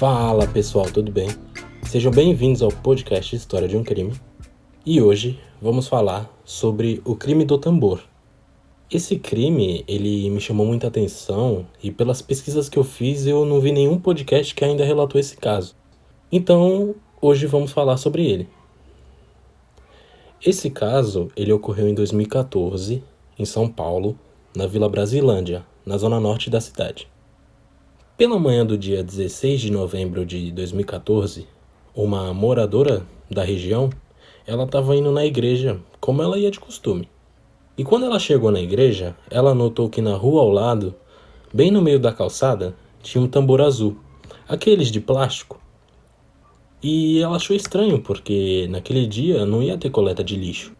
Fala pessoal, tudo bem? Sejam bem-vindos ao podcast História de um Crime. E hoje vamos falar sobre o crime do tambor. Esse crime, ele me chamou muita atenção e pelas pesquisas que eu fiz eu não vi nenhum podcast que ainda relatou esse caso. Então, hoje vamos falar sobre ele. Esse caso, ele ocorreu em 2014, em São Paulo, na Vila Brasilândia, na zona norte da cidade. Pela manhã do dia 16 de novembro de 2014, uma moradora da região, ela estava indo na igreja, como ela ia de costume. E quando ela chegou na igreja, ela notou que na rua ao lado, bem no meio da calçada, tinha um tambor azul, aqueles de plástico. E ela achou estranho, porque naquele dia não ia ter coleta de lixo.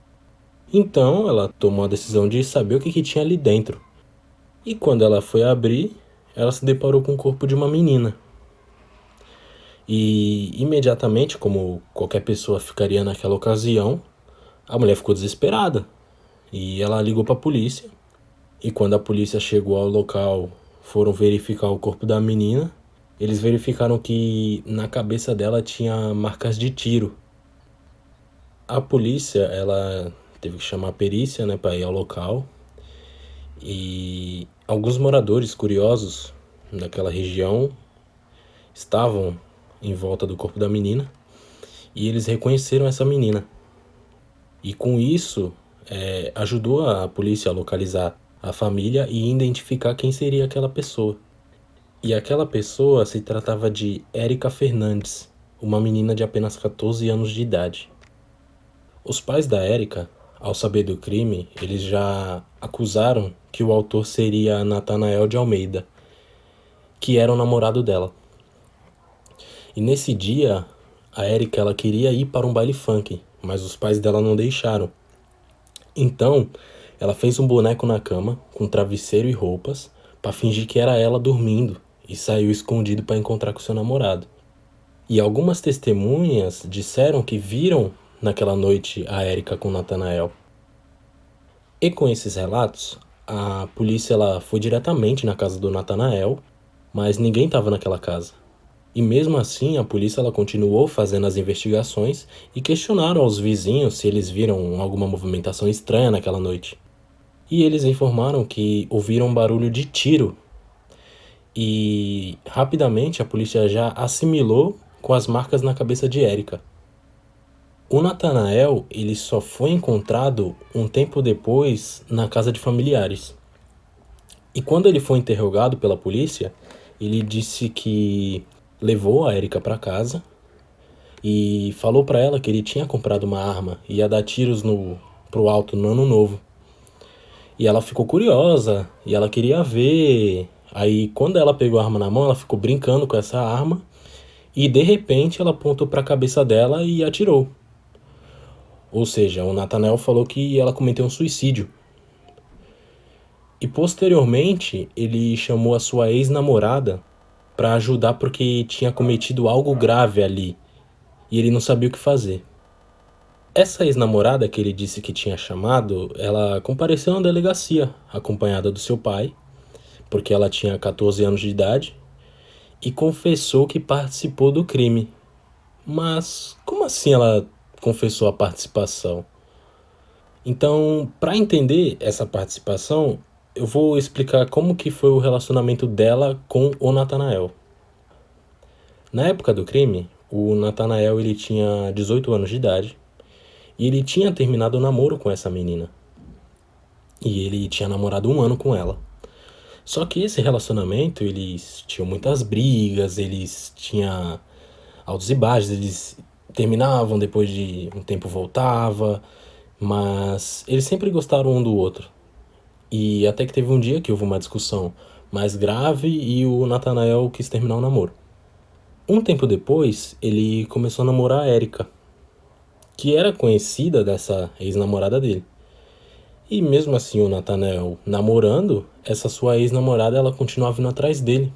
Então ela tomou a decisão de saber o que tinha ali dentro. E quando ela foi abrir, ela se deparou com o corpo de uma menina. E imediatamente, como qualquer pessoa ficaria naquela ocasião, a mulher ficou desesperada. E ela ligou para a polícia. E quando a polícia chegou ao local, foram verificar o corpo da menina. Eles verificaram que na cabeça dela tinha marcas de tiro. A polícia, ela teve que chamar a perícia, para ir ao local. E alguns moradores curiosos daquela região estavam em volta do corpo da menina e eles reconheceram essa menina. E com isso, ajudou a polícia a localizar a família e identificar quem seria aquela pessoa. E aquela pessoa se tratava de Érica Fernandes, uma menina de apenas 14 anos de idade. Os pais da Érica, ao saber do crime, eles já acusaram que o autor seria Natanael de Almeida, que era o namorado dela. E nesse dia, a Érica ela queria ir para um baile funk, mas os pais dela não deixaram. Então, ela fez um boneco na cama, com travesseiro e roupas, para fingir que era ela dormindo, e saiu escondido para encontrar com seu namorado. E algumas testemunhas disseram que viram naquela noite a Érica com Natanael. E com esses relatos, a polícia ela foi diretamente na casa do Natanael, mas ninguém estava naquela casa. E mesmo assim, a polícia ela continuou fazendo as investigações e questionaram aos vizinhos se eles viram alguma movimentação estranha naquela noite. E eles informaram que ouviram um barulho de tiro. E rapidamente a polícia já assimilou com as marcas na cabeça de Érica. O Natanael ele só foi encontrado um tempo depois na casa de familiares. E quando ele foi interrogado pela polícia, ele disse que levou a Érica para casa e falou para ela que ele tinha comprado uma arma e ia dar tiros pro alto no ano novo. E ela ficou curiosa e ela queria ver. Aí quando ela pegou a arma na mão, ela ficou brincando com essa arma e de repente ela apontou para a cabeça dela e atirou. Ou seja, o Natanael falou que ela cometeu um suicídio. E posteriormente ele chamou a sua ex-namorada para ajudar porque tinha cometido algo grave ali e ele não sabia o que fazer. Essa ex-namorada que ele disse que tinha chamado, ela compareceu na delegacia acompanhada do seu pai, porque ela tinha 14 anos de idade, e confessou que participou do crime. Mas como assim ela confessou a participação? Então, para entender essa participação, eu vou explicar como que foi o relacionamento dela com o Natanael. Na época do crime, o Natanael ele tinha 18 anos de idade e ele tinha terminado o namoro com essa menina. E ele tinha namorado 1 ano com ela. Só que esse relacionamento, eles tinham muitas brigas, eles tinham altos e baixos, eles terminavam, depois de um tempo voltava, mas eles sempre gostaram um do outro. E até que teve um dia que houve uma discussão mais grave e o Natanael quis terminar o namoro. Um tempo depois, ele começou a namorar a Érica, que era conhecida dessa ex-namorada dele. E mesmo assim, o Natanael namorando, essa sua ex-namorada ela continuava indo atrás dele.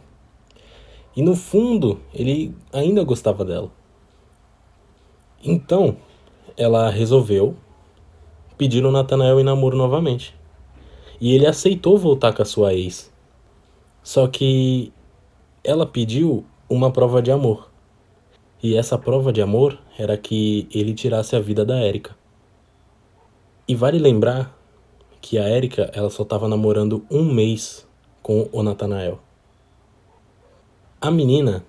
E no fundo, ele ainda gostava dela. Então, ela resolveu pedir o Natanael em namoro novamente. E ele aceitou voltar com a sua ex. Só que ela pediu uma prova de amor. E essa prova de amor era que ele tirasse a vida da Erika. E vale lembrar que a Erika, ela só estava namorando um mês com o Nathanael. A menina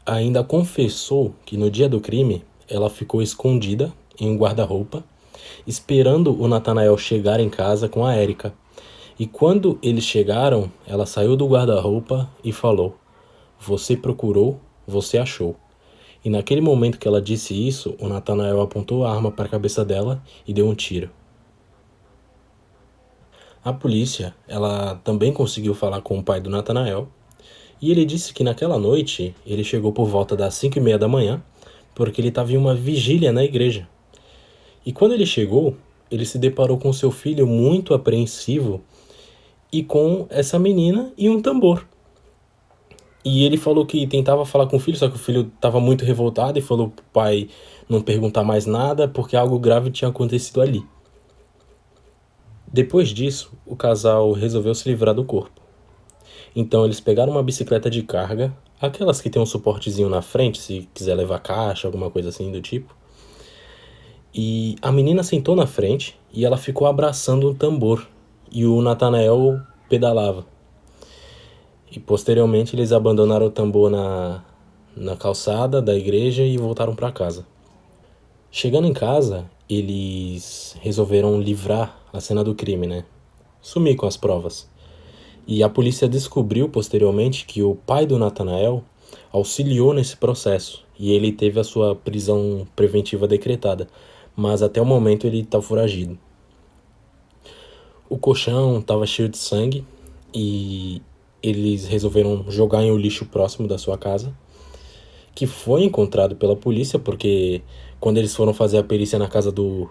ainda confessou que no dia do crime ela ficou escondida em um guarda-roupa, esperando o Nathanael chegar em casa com a Erika. E quando eles chegaram, ela saiu do guarda-roupa e falou: "Você procurou, você achou." E naquele momento que ela disse isso, o Nathanael apontou a arma para a cabeça dela e deu um tiro. A polícia, ela também conseguiu falar com o pai do Nathanael, e ele disse que naquela noite ele chegou por volta das 5:30 da manhã, porque ele estava em uma vigília na igreja. E quando ele chegou, ele se deparou com seu filho muito apreensivo e com essa menina e um tambor. E ele falou que tentava falar com o filho, só que o filho estava muito revoltado e falou pro pai não perguntar mais nada porque algo grave tinha acontecido ali. Depois disso, o casal resolveu se livrar do corpo. Então eles pegaram uma bicicleta de carga, aquelas que tem um suportezinho na frente, se quiser levar caixa, alguma coisa assim do tipo. E a menina sentou na frente e ela ficou abraçando um tambor, e o Nathanael pedalava. E posteriormente eles abandonaram o tambor na calçada da igreja e voltaram para casa. Chegando em casa, eles resolveram livrar a cena do crime, né? Sumir com as provas. E a polícia descobriu posteriormente que o pai do Nathanael auxiliou nesse processo e ele teve a sua prisão preventiva decretada, mas até o momento ele está foragido. O colchão estava cheio de sangue e eles resolveram jogar em um lixo próximo da sua casa, que foi encontrado pela polícia, porque quando eles foram fazer a perícia na casa do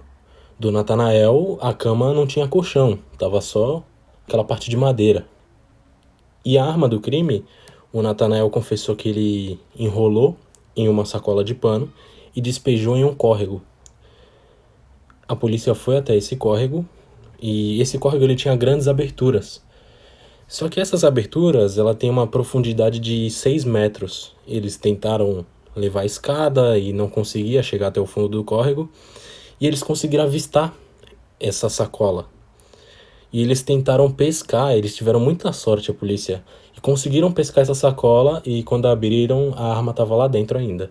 Nathanael, a cama não tinha colchão, tava só aquela parte de madeira. E a arma do crime, o Nathanael confessou que ele enrolou em uma sacola de pano e despejou em um córrego. A polícia foi até esse córrego e esse córrego ele tinha grandes aberturas. Só que essas aberturas ela tem uma profundidade de 6 metros. Eles tentaram levar a escada e não conseguia chegar até o fundo do córrego. E eles conseguiram avistar essa sacola. E eles tentaram pescar, eles tiveram muita sorte, a polícia, e conseguiram pescar essa sacola e quando abriram, a arma estava lá dentro ainda.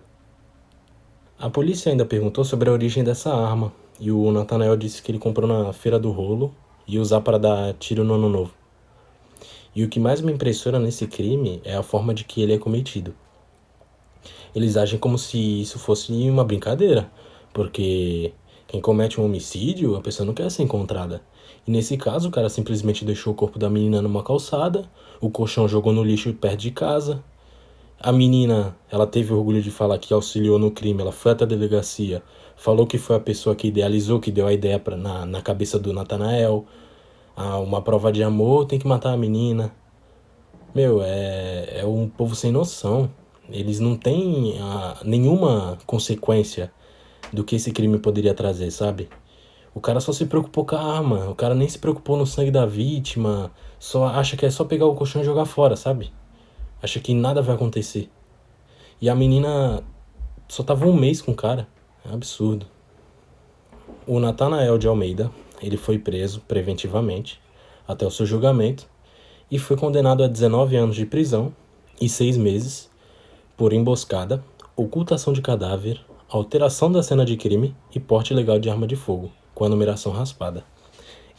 A polícia ainda perguntou sobre a origem dessa arma, e o Nathanael disse que ele comprou na Feira do Rolo e ia usar para dar tiro no Ano Novo. E o que mais me impressiona nesse crime é a forma de que ele é cometido. Eles agem como se isso fosse uma brincadeira, porque quem comete um homicídio, a pessoa não quer ser encontrada. E nesse caso, o cara simplesmente deixou o corpo da menina numa calçada, o colchão jogou no lixo perto de casa. A menina, ela teve orgulho de falar que auxiliou no crime, ela foi até a delegacia, falou que foi a pessoa que idealizou, que deu a ideia na cabeça do Nathanael. Uma prova de amor, tem que matar a menina. Meu, é um povo sem noção. Eles não têm nenhuma consequência do que esse crime poderia trazer, sabe? O cara só se preocupou com a arma, o cara nem se preocupou no sangue da vítima, só acha que é só pegar o colchão e jogar fora, sabe? Acha que nada vai acontecer. E a menina só tava um mês com o cara, é um absurdo. O Nathanael de Almeida, ele foi preso preventivamente até o seu julgamento e foi condenado a 19 anos de prisão e 6 meses por emboscada, ocultação de cadáver, alteração da cena de crime e porte ilegal de arma de fogo, com a numeração raspada.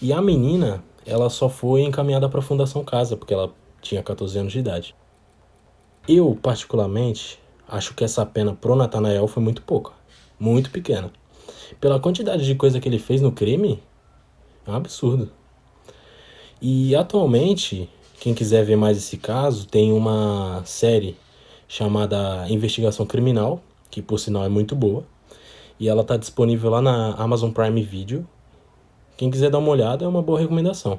E a menina, ela só foi encaminhada para a Fundação Casa, porque ela tinha 14 anos de idade. Eu, particularmente, acho que essa pena pro Nathanael foi muito pouca, muito pequena. Pela quantidade de coisa que ele fez no crime, é um absurdo. E atualmente, quem quiser ver mais esse caso, tem uma série chamada Investigação Criminal, que por sinal é muito boa, e ela está disponível lá na Amazon Prime Video. Quem quiser dar uma olhada, é uma boa recomendação.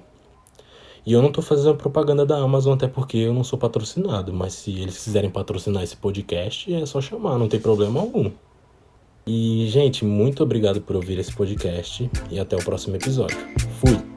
E eu não estou fazendo propaganda da Amazon, até porque eu não sou patrocinado, mas se eles quiserem patrocinar esse podcast, é só chamar, não tem problema algum. E, gente, muito obrigado por ouvir esse podcast e até o próximo episódio. Fui!